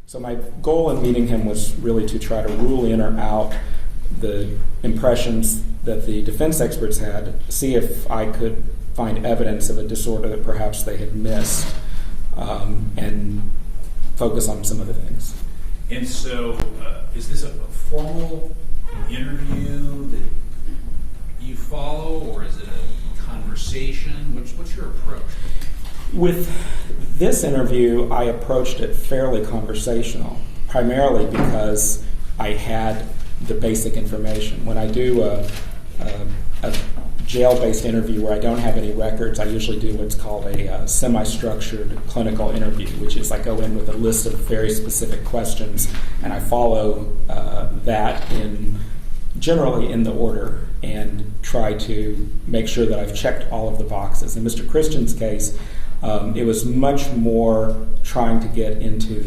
So my goal in meeting him was really to try to rule in or out the impressions that the defense experts had, see if I could find evidence of a disorder that perhaps they had missed, and focus on some of the things. And so, is this a formal interview that you follow, or is it a conversation? What's your approach? With this interview, I approached it fairly conversational, primarily because I had the basic information. When I do a jail-based interview where I don't have any records, I usually do what's called a semi-structured clinical interview, which is I go in with a list of very specific questions, and I follow that generally in the order and try to make sure that I've checked all of the boxes. In Mr. Christian's case, it was much more trying to get into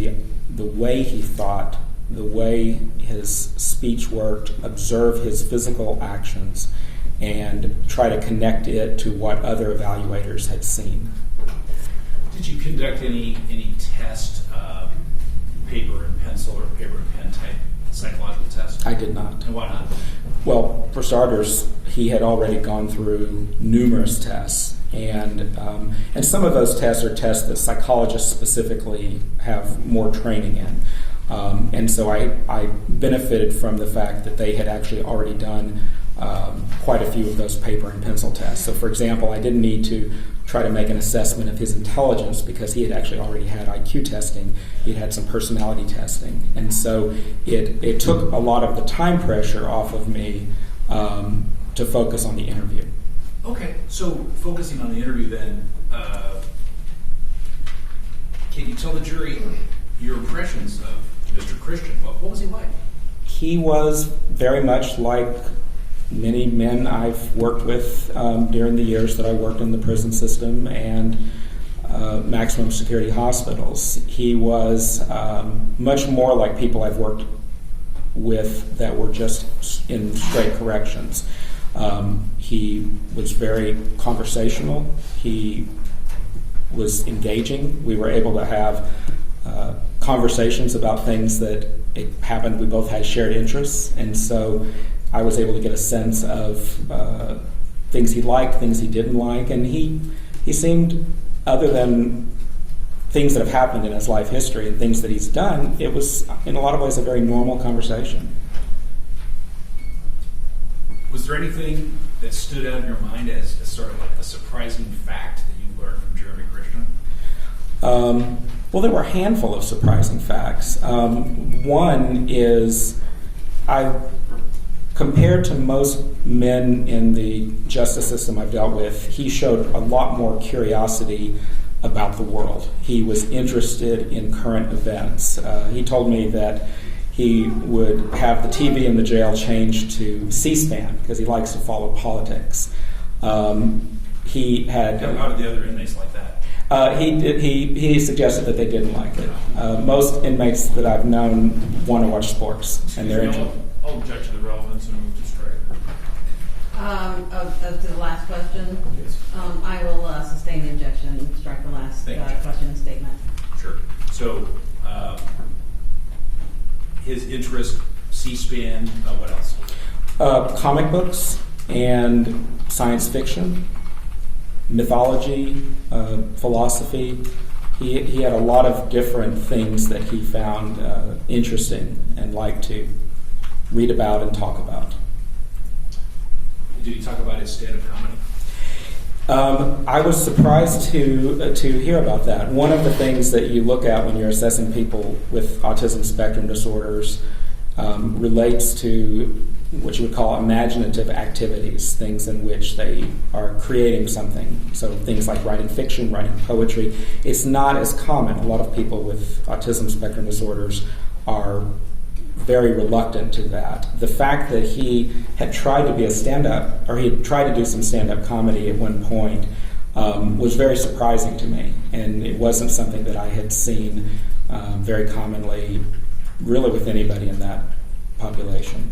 the way he thought, the way his speech worked, observe his physical actions, and try to connect it to what other evaluators had seen. Did you conduct any test, paper and pencil or paper and pen type psychological test? I did not. And why not? Well, for starters, he had already gone through numerous tests, and some of those tests are tests that psychologists specifically have more training in. And so I benefited from the fact that they had actually already done quite a few of those paper and pencil tests. So, for example, I didn't need to try to make an assessment of his intelligence because he had actually already had IQ testing. He had some personality testing. And so it took a lot of the time pressure off of me to focus on the interview. Okay, so focusing on the interview then, can you tell the jury your impressions of Mr. Christian? What was he like? He was very much like many men I've worked with during the years that I worked in the prison system and maximum security hospitals. He was much more like people I've worked with that were just in straight corrections. He was very conversational. He was engaging. We were able to have conversations about things that it happened. We both had shared interests, and so I was able to get a sense of things he liked, things he didn't like, and he seemed, other than things that have happened in his life history and things that he's done, it was in a lot of ways a very normal conversation. Was there anything that stood out in your mind as sort of like a surprising fact that you learned from Jeremy Christian? Well, there were a handful of surprising facts. One is, compared to most men in the justice system I've dealt with, he showed a lot more curiosity about the world. He was interested in current events. He told me that he would have the TV in the jail changed to C-SPAN because he likes to follow politics. He had. How did the other inmates like that? He suggested that they didn't like it. Most inmates that I've known want to watch sports, and they're into. I'll object to the relevance and move to strike. To the last question, Yes. I will sustain the objection and strike the last question and statement. Sure. So, his interest, C-SPAN, what else? Comic books and science fiction, mythology, philosophy. He had a lot of different things that he found interesting and liked to read about and talk about. Did he talk about his stand-up comedy? I was surprised to hear about that. One of the things that you look at when you're assessing people with autism spectrum disorders relates to what you would call imaginative activities, things in which they are creating something. So things like writing fiction, writing poetry. It's not as common. A lot of people with autism spectrum disorders are very reluctant to that. The fact that he had tried to be a stand-up, or he had tried to do some stand-up comedy at one point, was very surprising to me. And it wasn't something that I had seen very commonly, really with anybody in that population.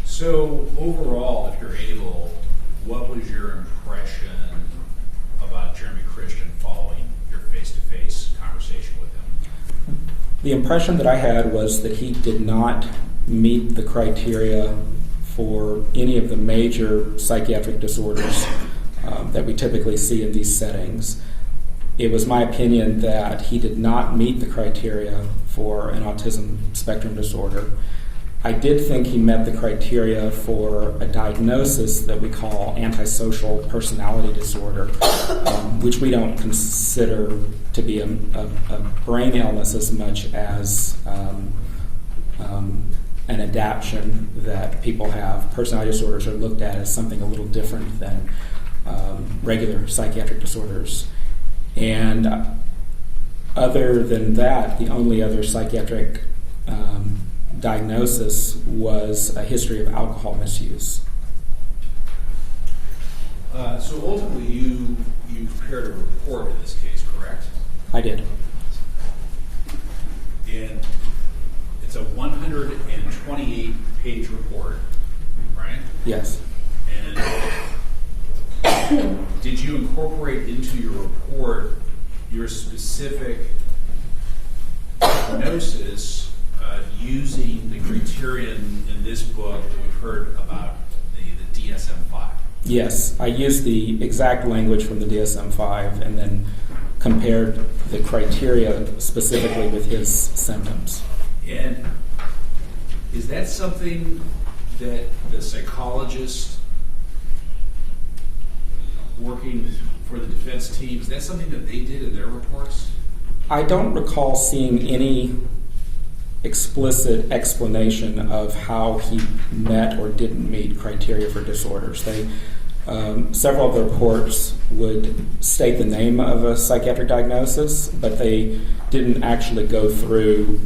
So overall, if you're able, what was your impression about Jeremy Christian following your face-to-face conversation with him? The impression that I had was that he did not meet the criteria for any of the major psychiatric disorders that we typically see in these settings. It was my opinion that he did not meet the criteria for an autism spectrum disorder. I did think he met the criteria for a diagnosis that we call antisocial personality disorder, which we don't consider to be a brain illness as much as an adaptation that people have. Personality disorders are looked at as something a little different than regular psychiatric disorders. And other than that, the only other psychiatric diagnosis was a history of alcohol misuse. So ultimately, you prepared a report in this case, correct? I did. And it's a 128-page report, right? Yes. And did you incorporate into your report your specific diagnosis using the criterion in this book that we've heard about, the DSM-5? Yes, I used the exact language from the DSM-5 and then compared the criteria specifically with his symptoms. And is that something that the psychologist working for the defense team, is that something that they did in their reports? I don't recall seeing any explicit explanation of how he met or didn't meet criteria for disorders. Several of the reports would state the name of a psychiatric diagnosis, but they didn't actually go through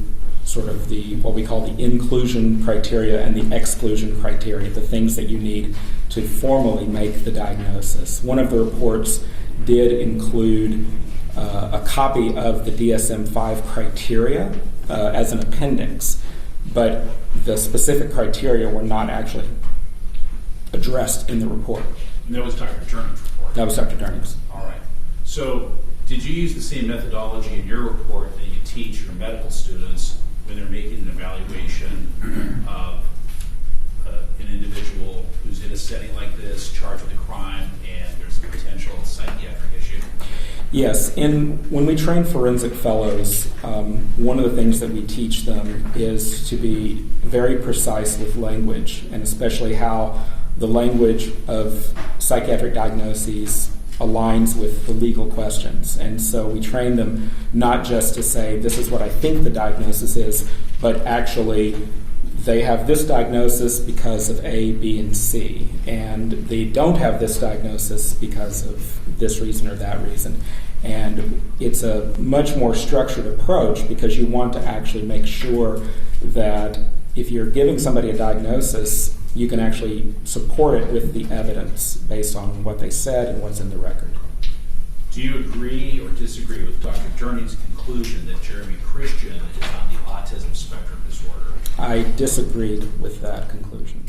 sort of what we call the inclusion criteria and the exclusion criteria, the things that you need to formally make the diagnosis. One of the reports did include a copy of the DSM-5 criteria as an appendix, but the specific criteria were not actually addressed in the report. And that was Dr. Durning's report? That was Dr. Durning's. All right. So did you use the same methodology in your report that you teach your medical students when they're making an evaluation of an individual who's in a setting like this, charged with a crime, and there's a potential psychiatric issue? Yes. When we train forensic fellows, one of the things that we teach them is to be very precise with language, and especially how the language of psychiatric diagnoses aligns with the legal questions. And so we train them not just to say, this is what I think the diagnosis is, but actually they have this diagnosis because of A, B, and C, and they don't have this diagnosis because of this reason or that reason. And it's a much more structured approach because you want to actually make sure that if you're giving somebody a diagnosis, you can actually support it with the evidence based on what they said and what's in the record. Do you agree or disagree with Dr. Durning's conclusion that Jeremy Christian is on the autism spectrum disorder? I disagreed with that conclusion.